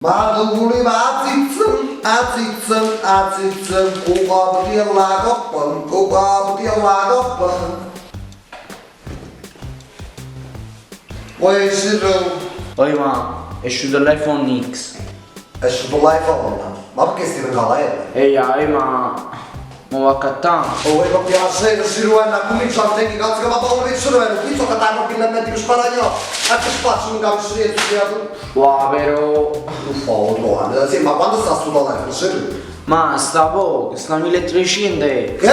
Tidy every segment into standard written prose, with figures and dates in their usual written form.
Ma tu voleva azzizzan, cucapati alla coppa. Poi si Poi ma è uscito l'iPhone X. esce sull'iPhone. Ma perché stai regalando? Ehi, ma va a cattare. Oh, vuoi copiare se si ruota, comincia a dire cazzo che ma paura che sono vero, qui sto cattando finalmente per sparagnolo. A che spazio un cambio di studiato? Wow, però. Oh, sì, ma quando sta sul telefono, serio? Ma sta poco, sta 1300 euro. Che?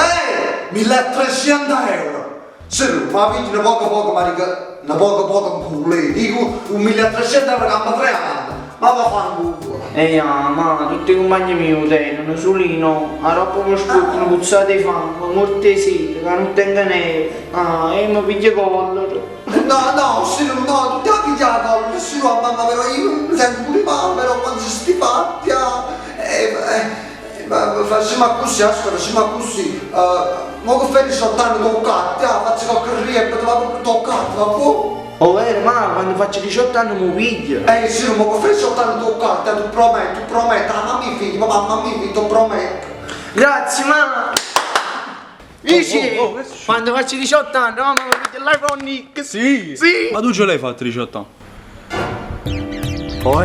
1300 euro! Serio, ma vedi ne poco, ma dico, ne poco un culo, dico un 1300 euro che ha 3 anni. Ma va a fare un culo. Ehi, ma tutti i compagni miei tengono solino, a roba mi sputtano, puzzate di fango, morte sete, che non tengono neve. E mi piglia collero. No, serio, no, tu ti apri già la colla, serio, mamma, però io mi sento pure male, però quando si sti fatti, facciamo così, aspetta, facciamo così, ma che fai 18 anni toccati, faccio qualche rieppa, ti va proprio toccati, va buono? Oh, vero, ma quando faccio 18 anni mi piglia. Sì, ma che fai 18 anni toccati, tu prometti, mamma mi figli, mamma mi figli, tu prometti. Grazie, ma. Dici, quando faccio 18 anni, mamma mi piglia l'iPhone X. Sì? Sì. Ma tu ce l'hai fatto 18 anni? Oh,